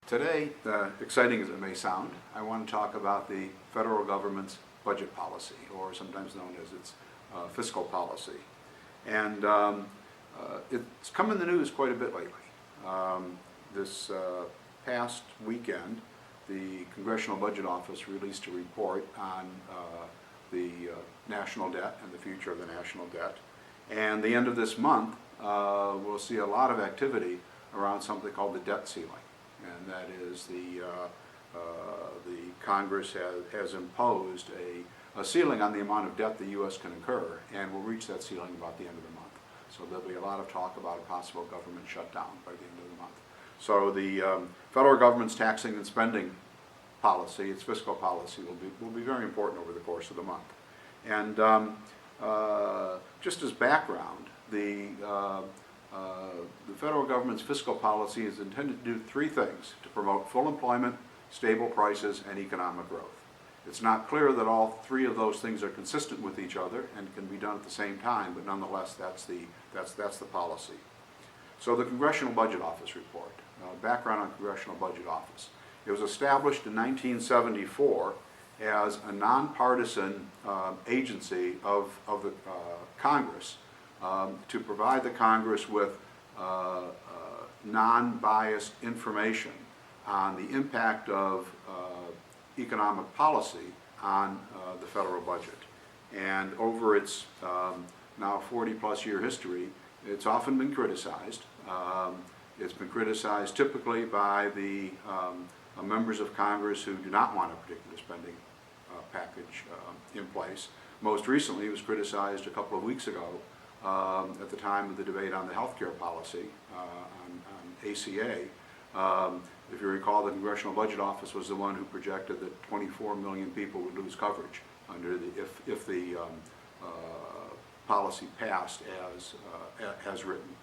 Today, exciting as it may sound, I want to talk about the federal government's budget policy, or sometimes known as its fiscal policy. And it's come in the news quite a bit lately. This past weekend, the Congressional Budget Office released a report on the national debt and the future of the national debt. And the end of this month, we'll see a lot of activity around something called the debt ceiling. And that is the Congress has imposed a ceiling on the amount of debt the U.S. can incur, and will reach that ceiling about the end of the month. So there'll be a lot of talk about a possible government shutdown by the end of the month. So the federal government's taxing and spending policy, its fiscal policy, will be very important over the course of the month. And just as background, the federal government's fiscal policy is intended to do three things: to promote full employment, stable prices, and economic growth. It's not clear that all three of those things are consistent with each other and can be done at the same time, but nonetheless, that's the policy. So the Congressional Budget Office report, background on Congressional Budget Office. It was established in 1974 as a nonpartisan agency of the Congress to provide the Congress with non-biased information on the impact of economic policy on the federal budget. And over its now 40-plus year history, it's often been criticized. It's been criticized typically by the members of Congress who do not want a particular spending package in place. Most recently, it was criticized a couple of weeks ago at the time of the debate on the health care policy, on ACA. If you recall, the Congressional Budget Office was the one who projected that 24 million people would lose coverage under if the policy passed as written,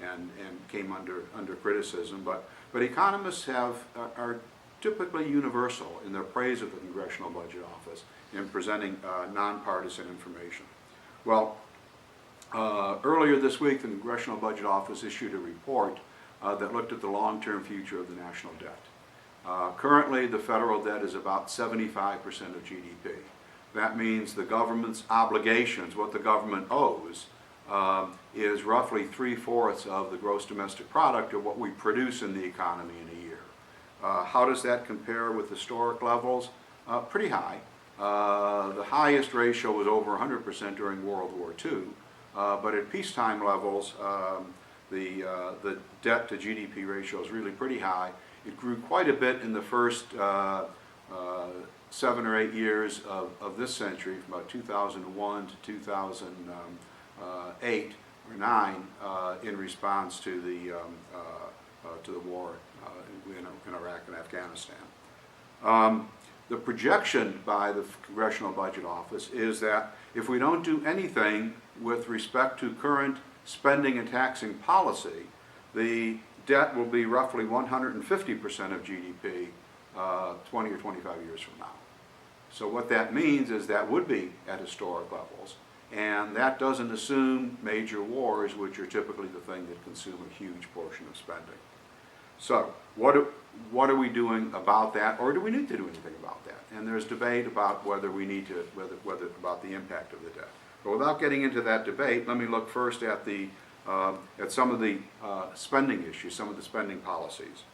and came under criticism. But economists are typically universal in their praise of the Congressional Budget Office in presenting nonpartisan information. Well, earlier this week, the Congressional Budget Office issued a report that looked at the long-term future of the national debt. Currently, the federal debt is about 75% of GDP. That means the government's obligations, what the government owes, is roughly 3/4 of the gross domestic product, or what we produce in the economy in a year. How does that compare with historic levels? Pretty high. The highest ratio was over 100% during World War II, but at peacetime levels, the debt to GDP ratio is really pretty high. It grew quite a bit in the first 7 or 8 years of this century, from about 2001 to 2008 or 9, in response to the war in Iraq and Afghanistan. The projection by the Congressional Budget Office is that if we don't do anything with respect to current spending and taxing policy, the debt will be roughly 150% of GDP 20 or 25 years from now. So what that means is that would be at historic levels, and that doesn't assume major wars, which are typically the thing that consume a huge portion of spending. So what are we doing about that, or do we need to do anything about that? And there's debate about whether we need to, whether about the impact of the debt. But without getting into that debate, let me look first at some of the spending issues, some of the spending policies.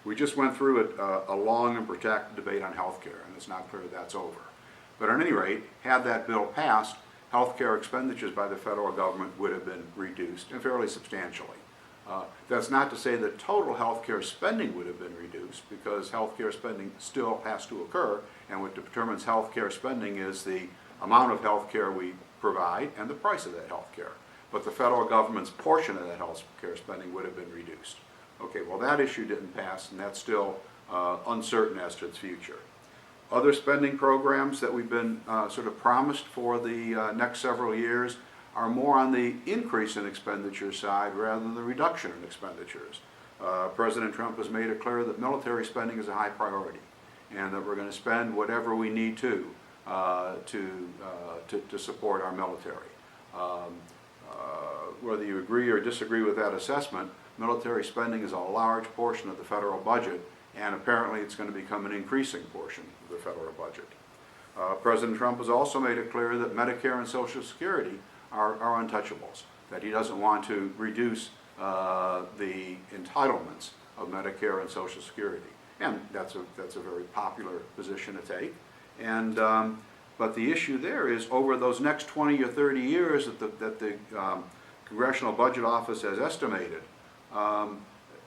We just went through a long and protracted debate on health care, and it's not clear that's over. But at any rate, had that bill passed, health care expenditures by the federal government would have been reduced, and fairly substantially. That's not to say that total health care spending would have been reduced, because health care spending still has to occur, and what determines health care spending is the amount of health care we provide and the price of that health care. But the federal government's portion of that health care spending would have been reduced. Okay, well, that issue didn't pass, and that's still uncertain as to its future. Other spending programs that we've been sort of promised for the next several years are more on the increase in expenditure side rather than the reduction in expenditures. President Trump has made it clear that military spending is a high priority, and that we're going to spend whatever we need to support our military. whether you agree or disagree with that assessment, military spending is a large portion of the federal budget, and apparently it's going to become an increasing portion of the federal budget. President Trump has also made it clear that Medicare and Social Security are untouchables, that he doesn't want to reduce the entitlements of Medicare and Social Security. And that's a very popular position to take. And, but the issue there is over those next 20 or 30 years that the Congressional Budget Office has estimated,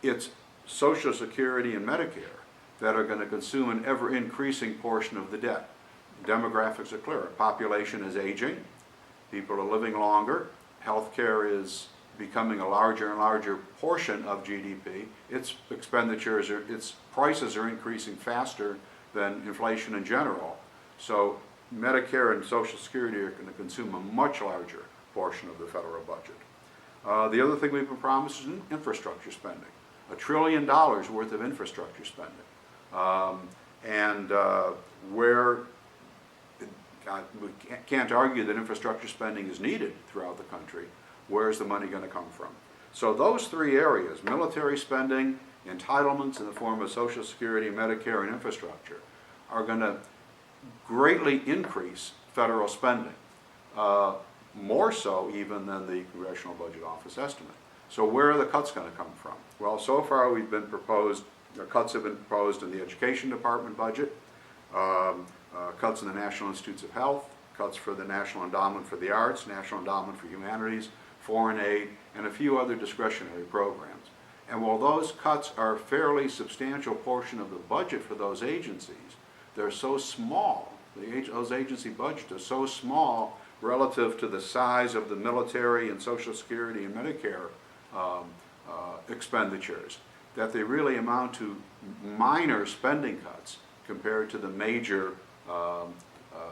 it's Social Security and Medicare that are going to consume an ever-increasing portion of the debt. Demographics are clear. Population is aging. People are living longer. Healthcare is becoming a larger and larger portion of GDP. Its expenditures its prices are increasing faster than inflation in general. So Medicare and Social Security are going to consume a much larger portion of the federal budget. The other thing we've been promised is infrastructure spending. $1 trillion worth of infrastructure spending. Where we can't argue that infrastructure spending is needed throughout the country, where's the money going to come from? So those three areas, military spending, entitlements in the form of Social Security, Medicare, and infrastructure, are going to greatly increase federal spending, more so even than the Congressional Budget Office estimate. So where are the cuts going to come from? Well, so far cuts have been proposed in the Education Department budget, cuts in the National Institutes of Health, cuts for the National Endowment for the Arts, National Endowment for Humanities, foreign aid, and a few other discretionary programs. And while those cuts are a fairly substantial portion of the budget for those agencies, they're so small, those agency budgets are so small relative to the size of the military and Social Security and Medicare expenditures, that they really amount to minor spending cuts compared to the major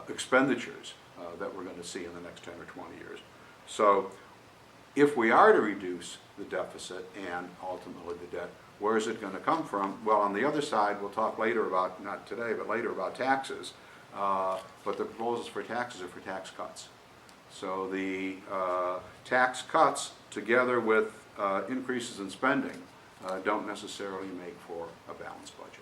expenditures that we're going to see in the next 10 or 20 years. So if we are to reduce the deficit and ultimately the debt, where is it going to come from? Well, on the other side, we'll talk later about, not today, but later about taxes, but the proposals for taxes are for tax cuts. So the tax cuts together with increases in spending don't necessarily make for a balanced budget.